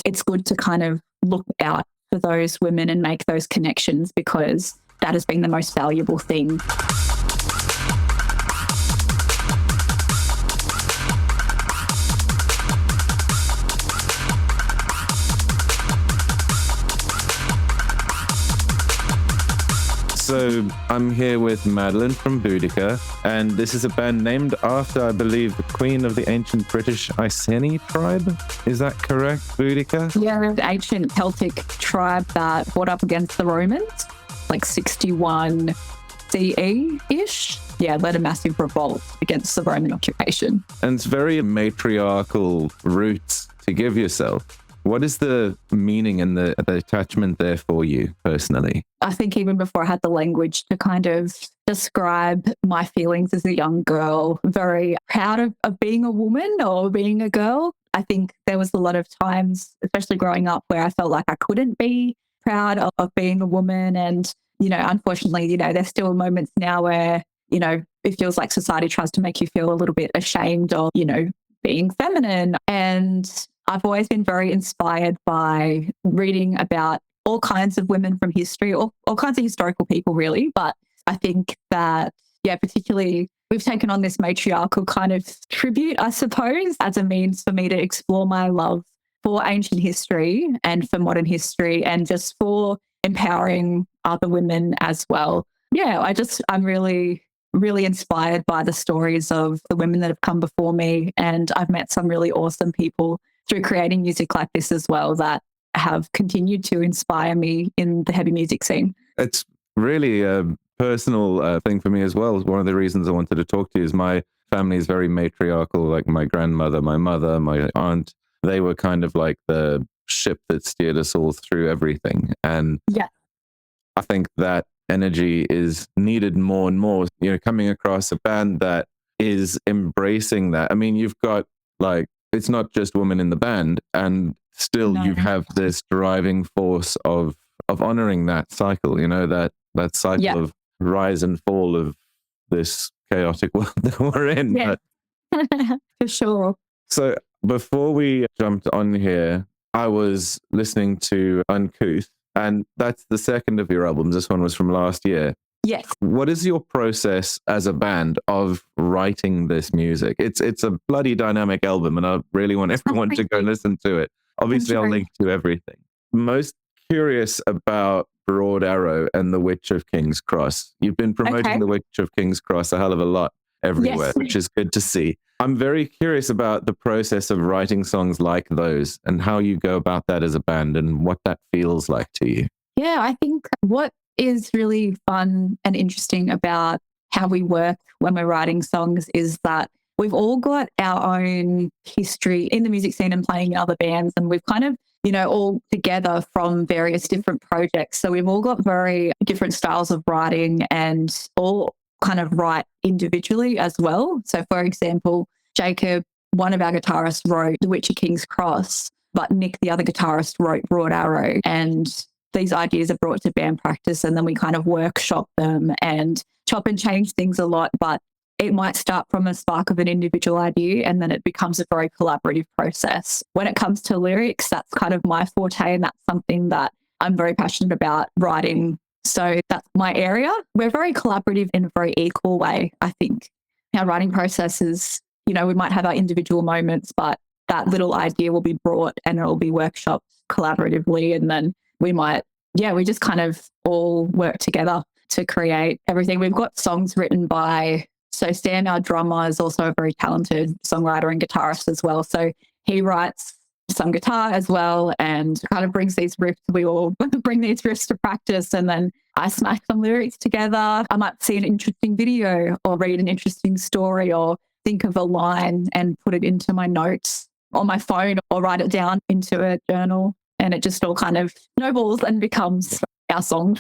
It's good to kind of look out for those women and make those connections, because that has been the most valuable thing. So I'm here with Madeleine from Boudicca, and this is a band named after, I believe, the queen of the ancient British Iceni tribe. Is that correct, Boudicca? Yeah, the ancient Celtic tribe that fought up against the Romans, like 61 CE-ish. Yeah, led a massive revolt against the Roman occupation. And it's very matriarchal roots to give yourself. What is the meaning and the attachment there for you personally? I think even before I had the language to kind of describe my feelings as a young girl, very proud of being a woman or being a girl. I think there was a lot of times, especially growing up, where I felt like I couldn't be proud of being a woman. And, unfortunately, there's still moments now where, it feels like society tries to make you feel a little bit ashamed of, being feminine. And I've always been very inspired by reading about all kinds of women from history, all kinds of historical people, really. But I think that, particularly we've taken on this matriarchal kind of tribute, I suppose, as a means for me to explore my love for ancient history and for modern history, and just for empowering other women as well. Yeah, I'm really, really inspired by the stories of the women that have come before me. And I've met some really awesome people through creating music like this as well that have continued to inspire me in the heavy music scene. It's really a personal thing for me as well. One of the reasons I wanted to talk to you is my family is very matriarchal, like my grandmother, my mother, my aunt. They were kind of like the ship that steered us all through everything. And yeah, I think that energy is needed more and more, coming across a band that is embracing that. I mean, you've got it's not just women in the band, and still you have this driving force of honoring that cycle, that cycle of rise and fall of this chaotic world that we're in. Yeah. For sure. So before we jumped on here, I was listening to Uncouth, and that's the second of your albums. This one was from last year. Yes. What is your process as a band of writing this music? It's a bloody dynamic album, and I really want everyone to go listen to it. Obviously, I'll link to everything. Most curious about Broad Arrow and The Witch of King's Cross. You've been promoting The Witch of King's Cross a hell of a lot everywhere, which is good to see. I'm very curious about the process of writing songs like those and how you go about that as a band and what that feels like to you. Yeah, I think what is really fun and interesting about how we work when we're writing songs is that we've all got our own history in the music scene and playing in other bands, and we've kind of, all together from various different projects. So we've all got very different styles of writing and all kind of write individually as well. So for example, Jacob, one of our guitarists, wrote The Witch of King's Cross, but Nick, the other guitarist, wrote Broad Arrow. And these ideas are brought to band practice, and then we kind of workshop them and chop and change things a lot. But it might start from a spark of an individual idea, and then it becomes a very collaborative process. When it comes to lyrics, that's kind of my forte, and that's something that I'm very passionate about writing. So that's my area. We're very collaborative in a very equal way, I think. Our writing process is, we might have our individual moments, but that little idea will be brought and it will be workshopped collaboratively, and then we just kind of all work together to create everything. We've got songs written by, so Sam, our drummer, is also a very talented songwriter and guitarist as well. So he writes some guitar as well and kind of brings these riffs. We all bring these riffs to practice, and then I smash some lyrics together. I might see an interesting video or read an interesting story or think of a line and put it into my notes on my phone or write it down into a journal. And it just all kind of snowballs and becomes our song.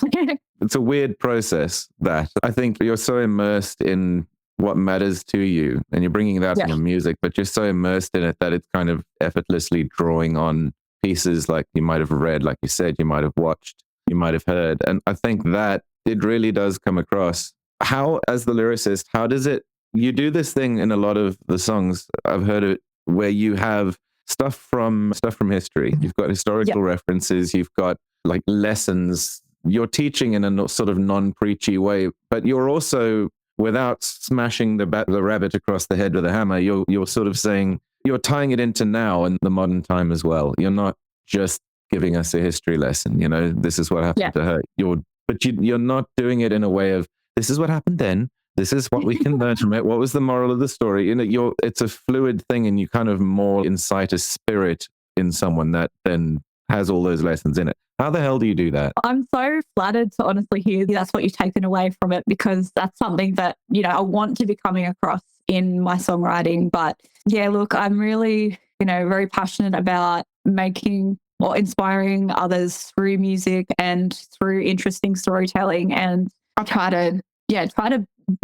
It's a weird process that I think you're so immersed in what matters to you and you're bringing that in your music, but you're so immersed in it that it's kind of effortlessly drawing on pieces like you might have read, like you said, you might have watched, you might have heard. And I think that it really does come across. How, as the lyricist, how does it, you do this thing in a lot of the songs, I've heard it, where you have stuff from history. You've got historical references. You've got like lessons. You're teaching in a sort of non-preachy way, but you're also, without smashing the rabbit across the head with a hammer, you're sort of saying, you're tying it into now and the modern time as well. You're not just giving us a history lesson. You know, this is what happened to her. You're not doing it in a way of, this is what happened then. This is what we can learn from it. What was the moral of the story? You know, it's a fluid thing, and you kind of more incite a spirit in someone that then has all those lessons in it. How the hell do you do that? I'm so flattered to honestly hear that's what you've taken away from it, because that's something that, you know, I want to be coming across in my songwriting. But yeah, look, I'm really, you know, very passionate about making or inspiring others through music and through interesting storytelling. And I try to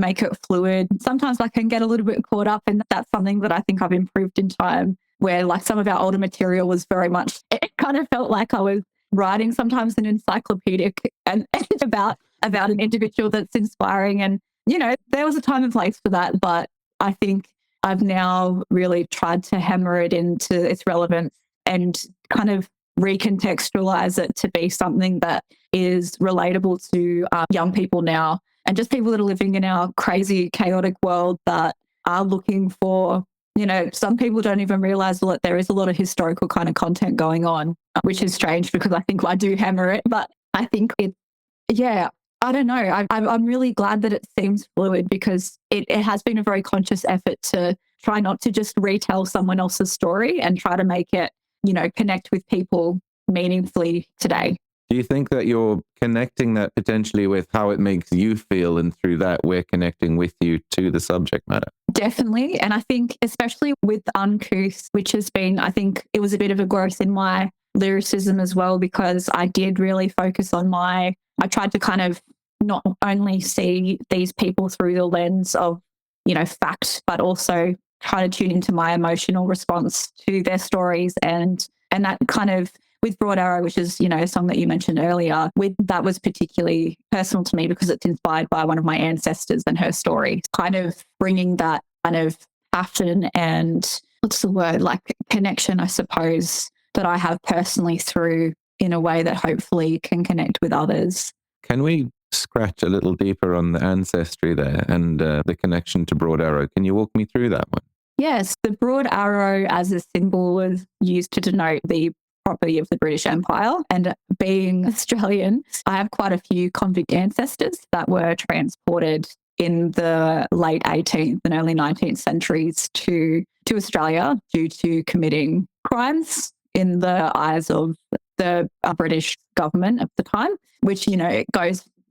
make it fluid. Sometimes I can get a little bit caught up, and that's something that I think I've improved in time, where like some of our older material was very much, it kind of felt like I was writing sometimes an encyclopedic and about an individual that's inspiring. And, you know, there was a time and place for that, but I think I've now really tried to hammer it into its relevance and kind of recontextualize it to be something that is relatable to young people now, and just people that are living in our crazy, chaotic world that are looking for, you know, some people don't even realize that there is a lot of historical kind of content going on, which is strange because I think I do hammer it, but I think I don't know. I'm really glad that it seems fluid, because it has been a very conscious effort to try not to just retell someone else's story and try to make it, you know, connect with people meaningfully today. Do you think that you're connecting that potentially with how it makes you feel, and through that we're connecting with you to the subject matter? Definitely. And I think especially with Uncouth, which has been, I think it was a bit of a growth in my lyricism as well, because I did really focus on I tried to kind of not only see these people through the lens of, you know, fact, but also try to tune into my emotional response to their stories. And that kind of, with Broad Arrow, which is, you know, a song that you mentioned earlier, that was particularly personal to me because it's inspired by one of my ancestors and her story, kind of bringing that kind of passion and like connection, I suppose, that I have personally through, in a way that hopefully can connect with others. Can we scratch a little deeper on the ancestry there and the connection to Broad Arrow? Can you walk me through that one? Yes, the Broad Arrow as a symbol was used to denote the property of the British Empire. And being Australian, I have quite a few convict ancestors that were transported in the late 18th and early 19th centuries to Australia due to committing crimes in the eyes of the British government at the time, which, you know, it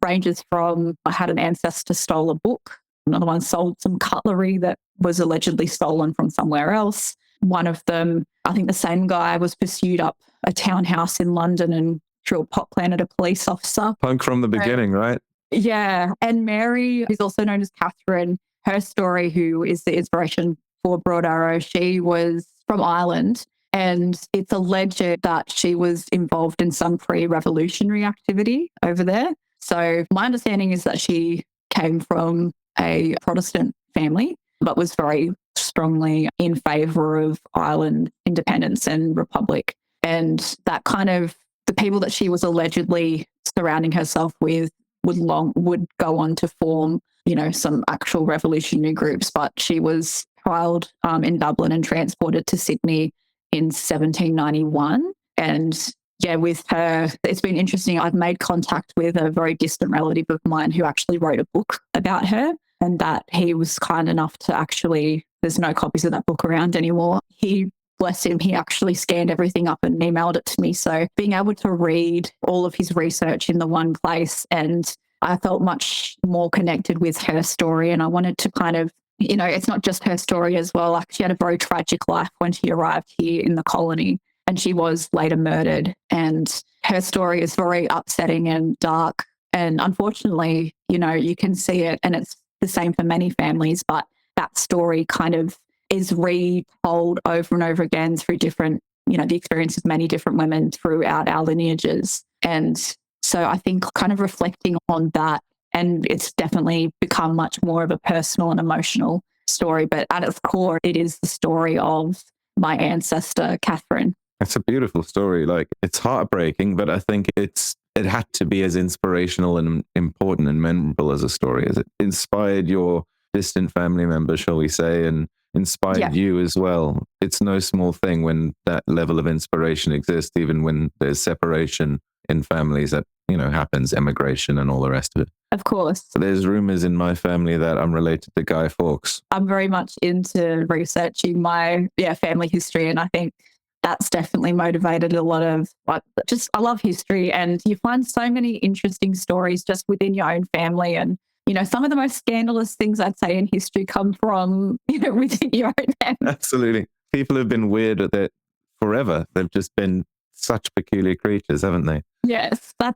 ranges from, I had an ancestor stole a book, another one sold some cutlery that was allegedly stolen from somewhere else. One of them, I think the same guy, was pursued up a townhouse in London and threw a pot plant at a police officer. Punk from the beginning, right? Yeah. And Mary, who's also known as Catherine, her story, who is the inspiration for Broad Arrow, she was from Ireland, and it's alleged that she was involved in some pre-revolutionary activity over there. So my understanding is that she came from a Protestant family, but was very strongly in favour of Ireland independence and republic. And that kind of, the people that she was allegedly surrounding herself with would go on to form, you know, some actual revolutionary groups. But she was trialled in Dublin and transported to Sydney in 1791. And yeah, with her, it's been interesting. I've made contact with a very distant relative of mine who actually wrote a book about her, and that he was kind enough to actually, there's no copies of that book around anymore. He, bless him, he actually scanned everything up and emailed it to me. So being able to read all of his research in the one place, and I felt much more connected with her story. And I wanted to kind of, you know, it's not just her story as well. Like, she had a very tragic life when she arrived here in the colony, and she was later murdered. And her story is very upsetting and dark. And unfortunately, you know, you can see it, and it's the same for many families, but that story kind of is retold over and over again through different, you know, the experience of many different women throughout our lineages. And so I think kind of reflecting on that, and it's definitely become much more of a personal and emotional story, but at its core, it is the story of my ancestor, Catherine. It's a beautiful story. Like, it's heartbreaking, but I think it had to be as inspirational and important and memorable as a story as it inspired your distant family member, shall we say, and inspired you as well. It's no small thing when that level of inspiration exists, even when there's separation in families that, happens, emigration and all the rest of it. Of course. There's rumors in my family that I'm related to Guy Fawkes. I'm very much into researching my family history, and I think that's definitely motivated a lot of I love history, and you find so many interesting stories just within your own family. And, some of the most scandalous things I'd say in history come from, within your own family. Absolutely. People have been weird at it forever. They've just been such peculiar creatures, haven't they? Yes, that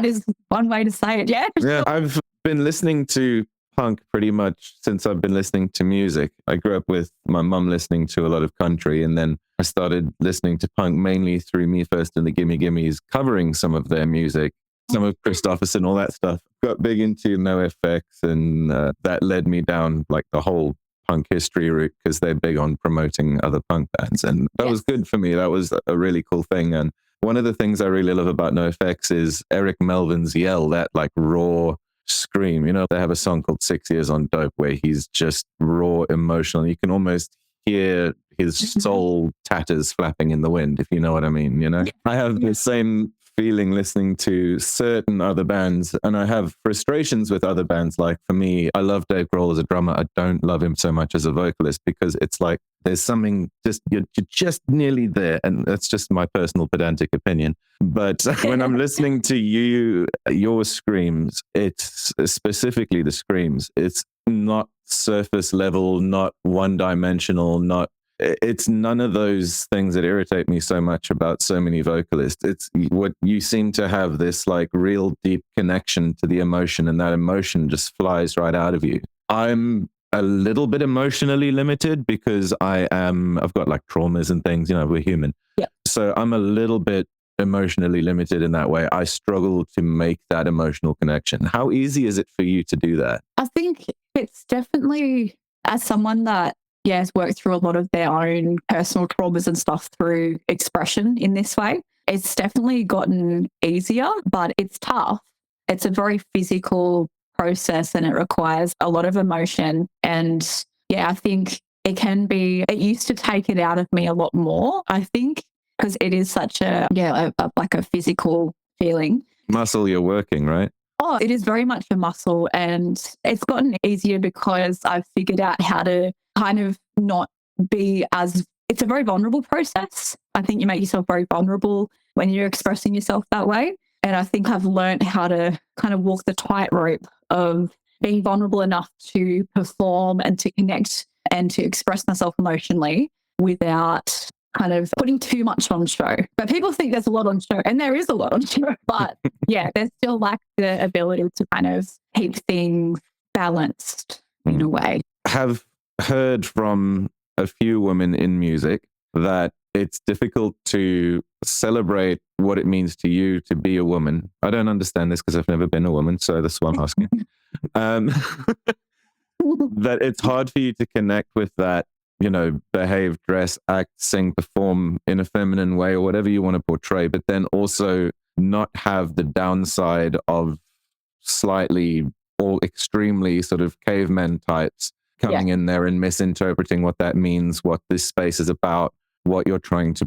is one way to say it. Yeah. Yeah, I've been listening to punk pretty much since I've been listening to music. I grew up with my mum listening to a lot of country, and then I started listening to punk mainly through Me First and the Gimme Gimmes, covering some of their music, some of Christopherson, all that stuff. Got big into NoFX, and that led me down like the whole punk history route, because they're big on promoting other punk bands, and that was good for me. That was a really cool thing. And one of the things I really love about NoFX is Eric Melvin's yell, that like raw scream. They have a song called 6 Years on Dope where he's just raw, emotional. You can almost hear his soul tatters flapping in the wind, if you know what I mean. I have the same feeling listening to certain other bands, and I have frustrations with other bands. Like, for me, I love Dave Grohl as a drummer. I don't love him so much as a vocalist, because it's like there's something you're just nearly there, and that's just my personal pedantic opinion. But when I'm listening to your screams, it's specifically the screams. It's not surface level, not one-dimensional, it's none of those things that irritate me so much about so many vocalists. It's what you seem to have, this like real deep connection to the emotion, and that emotion just flies right out of you. I'm a little bit emotionally limited because I've got like traumas and things, we're human. Yeah. So I'm a little bit emotionally limited in that way. I struggle to make that emotional connection. How easy is it for you to do that? I think it's definitely, as someone that has worked through a lot of their own personal traumas and stuff through expression in this way, it's definitely gotten easier, but it's tough. It's a very physical process, and it requires a lot of emotion. And I think it used to take it out of me a lot more, I think, because it is such like a physical feeling. Muscle you're working, right? Oh, it is very much a muscle, and it's gotten easier because I've figured out how to kind of not be it's a very vulnerable process. I think you make yourself very vulnerable when you're expressing yourself that way. And I think I've learned how to kind of walk the tightrope of being vulnerable enough to perform and to connect and to express myself emotionally without kind of putting too much on show. But people think there's a lot on show, and there is a lot on show, but there's still like the ability to kind of keep things balanced in a way. Have heard from a few women in music that it's difficult to celebrate what it means to you to be a woman. I don't understand this because I've never been a woman, so that's why I'm asking. That it's hard for you to connect with that, behave, dress, act, sing, perform in a feminine way, or whatever you want to portray, but then also not have the downside of slightly or extremely sort of cavemen types coming in there and misinterpreting what that means, what this space is about, what you're trying to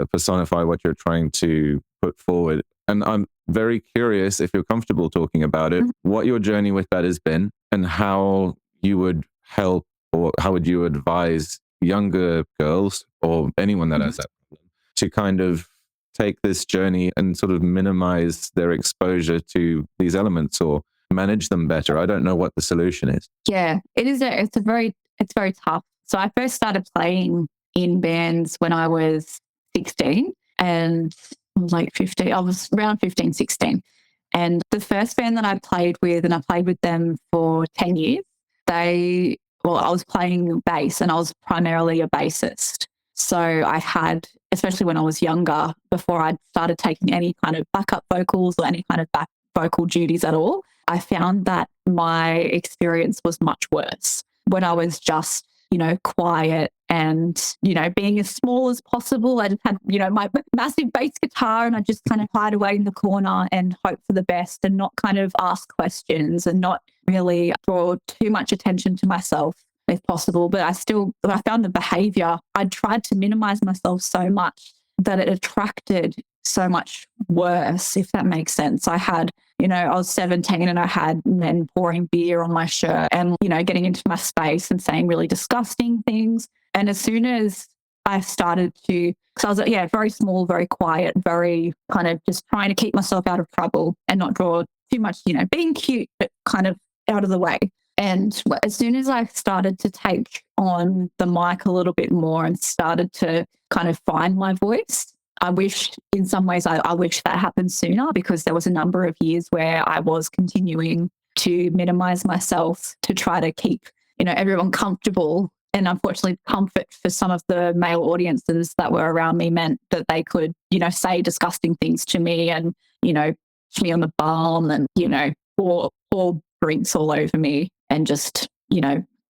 personify, what you're trying to put forward. And I'm very curious, if you're comfortable talking about it, what your journey with that has been, and how you would help, or how would you advise younger girls or anyone that has that problem to kind of take this journey and sort of minimize their exposure to these elements or manage them better. I don't know what the solution is. Yeah, it is. It's very tough. So I first started playing in bands when I was 16, and I was like 15. I was around 15, 16. And the first band that I played with, and I played with them for 10 years, I was playing bass, and I was primarily a bassist. So I had, especially when I was younger, before I'd started taking any kind of backup vocals or any kind of back vocal duties at all, I found that my experience was much worse when I was just quiet and, being as small as possible. I just had, my massive bass guitar, and I just kind of hide away in the corner and hope for the best and not kind of ask questions and not really draw too much attention to myself if possible. But I found the behavior, I tried to minimize myself so much that it attracted so much worse, if that makes sense. I had, I was 17 and I had men pouring beer on my shirt and, getting into my space and saying really disgusting things. And as soon as I started to, because I was, very small, very quiet, very kind of just trying to keep myself out of trouble and not draw too much, being cute, but kind of out of the way. And as soon as I started to take on the mic a little bit more and started to kind of find my voice, I wish in some ways I wish that happened sooner, because there was a number of years where I was continuing to minimize myself to try to keep, everyone comfortable. And unfortunately, comfort for some of the male audiences that were around me meant that they could, say disgusting things to me and, push me on the bum and, pour drinks all over me and just,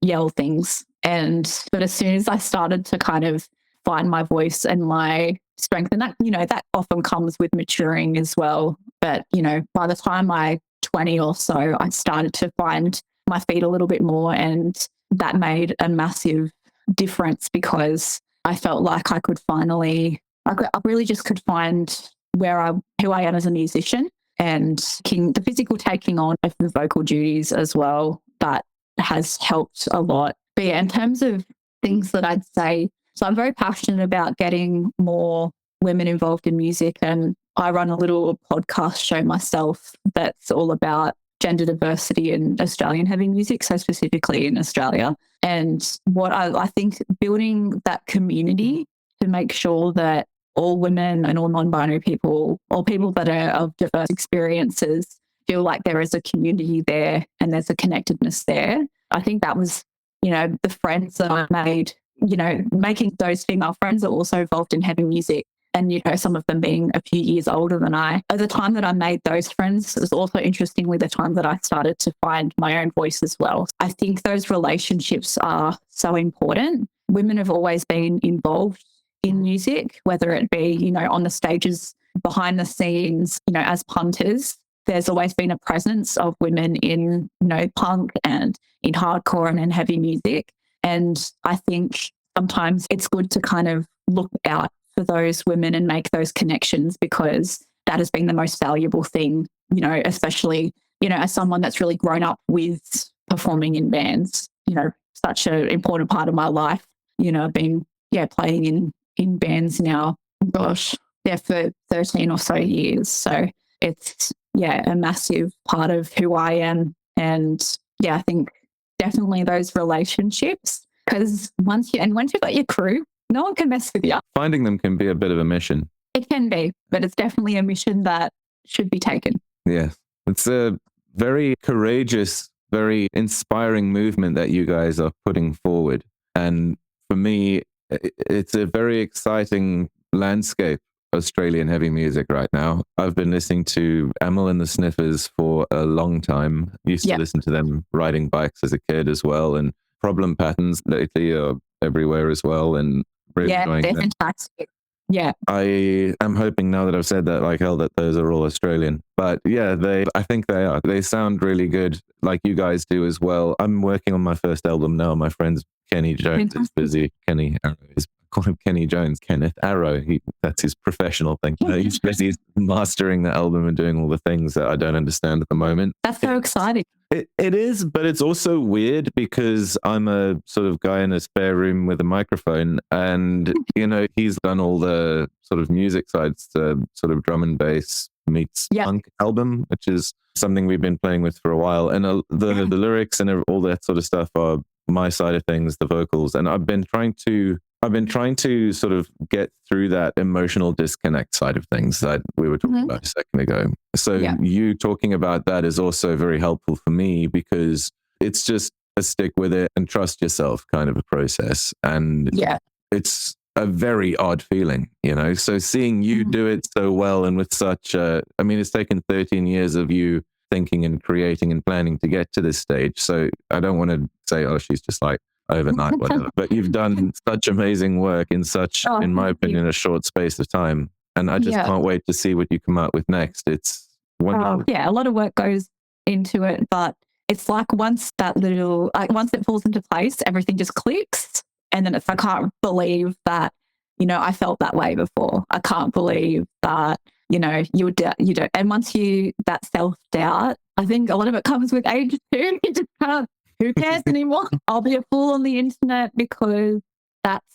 yell things. But as soon as I started to kind of find my voice and my strength, and that, that often comes with maturing as well. But, by the time I 20 or so, I started to find my feet a little bit more, and that made a massive difference, because I felt like I could finally, I really just could find who I am as a musician, and the physical taking on of the vocal duties as well. That has helped a lot. But yeah, in terms of things that I'd say, so I'm very passionate about getting more women involved in music, and I run a little podcast show myself that's all about gender diversity in Australian heavy music, so specifically in Australia. And what I think building that community to make sure that all women and all non-binary people, or people that are of diverse experiences, feel like there is a community there and there's a connectedness there. I think that was, the friends that I made, making those female friends are also involved in heavy music. And, some of them being a few years older than I. At the time that I made those friends, it was also interestingly the time that I started to find my own voice as well. I think those relationships are so important. Women have always been involved in music, whether it be, on the stages, behind the scenes, as punters. There's always been a presence of women in, punk and in hardcore and in heavy music. And I think sometimes it's good to kind of look out for those women and make those connections, because that has been the most valuable thing, especially, as someone that's really grown up with performing in bands, such an important part of my life. I've been, playing in bands now, for 13 or so years. So it's, a massive part of who I am. And I think definitely those relationships, because once you've got your crew, no one can mess with you. Finding them can be a bit of a mission. It can be, but it's definitely a mission that should be taken. Yes. It's a very courageous, very inspiring movement that you guys are putting forward. And for me, it's a very exciting landscape, Australian heavy music right now. I've been listening to Amyl and the Sniffers for a long time. Used to listen to them riding bikes as a kid as well. And Problem Patterns lately are everywhere as well. And really enjoying they're them. fantastic. Yeah. I am hoping now that I've said that like hell that those are all Australian. But I think they are. They sound really good, like you guys do as well. I'm working on my first album now. My friend's Kenny Jones is busy. Kenny Arrow is, call him Kenny Jones, Kenneth Arrow. That's his professional thing. He's busy mastering the album and doing all the things that I don't understand at the moment. That's so exciting. It is, but it's also weird because I'm a sort of guy in a spare room with a microphone, and he's done all the sort of music sides, the sort of drum and bass meets punk album, which is something we've been playing with for a while. And the lyrics and all that sort of stuff are my side of things, the vocals. And I've been trying to sort of get through that emotional disconnect side of things that we were talking about a second ago. So you talking about that is also very helpful for me, because it's just a stick with it and trust yourself kind of a process. And it's a very odd feeling, so seeing you do it so well and with such it's taken 13 years of you thinking and creating and planning to get to this stage. So I don't want to say, oh, she's just like overnight, whatever. But you've done such amazing work in such, in my opinion, a short space of time. And I just can't wait to see what you come out with next. It's wonderful. Yeah, a lot of work goes into it, but it's like once it falls into place, everything just clicks. And then I can't believe that, I felt that way before. I can't believe that, you don't. And once that self-doubt, I think a lot of it comes with age too. You just can't, who cares anymore? I'll be a fool on the internet because that's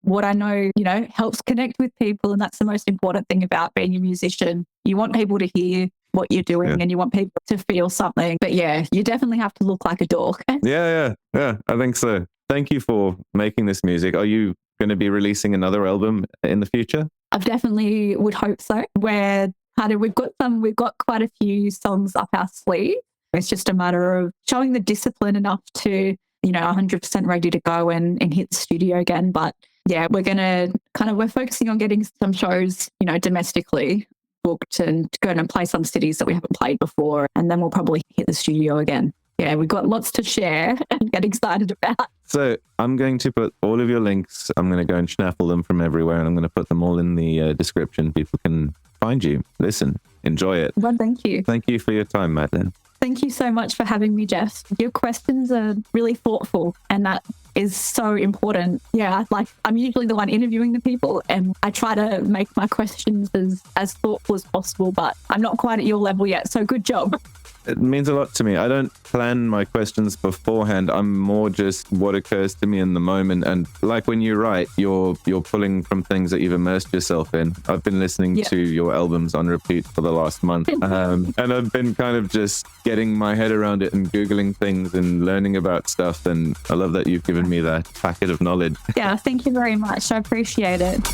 what I know, helps connect with people. And that's the most important thing about being a musician. You want people to hear what you're doing and you want people to feel something. But yeah, you definitely have to look like a dork. Yeah, I think so. Thank you for making this music. Are you going to be releasing another album in the future? I definitely would hope so. We've got quite a few songs up our sleeve. It's just a matter of showing the discipline enough to, 100% ready to go and hit the studio again. But yeah, we're focusing on getting some shows, domestically booked and going to play some cities that we haven't played before. And then we'll probably hit the studio again. Yeah, we've got lots to share and get excited about. So I'm going to put all of your links. I'm going to go and schnaffle them from everywhere, and I'm going to put them all in the description. People can find you, listen, enjoy it. Well, thank you. Thank you for your time, Madeleine. Thank you so much for having me, Jeff. Your questions are really thoughtful, and that is so important. Yeah, I'm usually the one interviewing the people, and I try to make my questions as thoughtful as possible, but I'm not quite at your level yet, so good job. It means a lot to me. I don't plan my questions beforehand. I'm more just what occurs to me in the moment. And like when you write, you're pulling from things that you've immersed yourself in. I've been listening to your albums on repeat for the last month. And I've been kind of just getting my head around it and Googling things and learning about stuff. And I love that you've given me that packet of knowledge. Yeah, thank you very much. I appreciate it.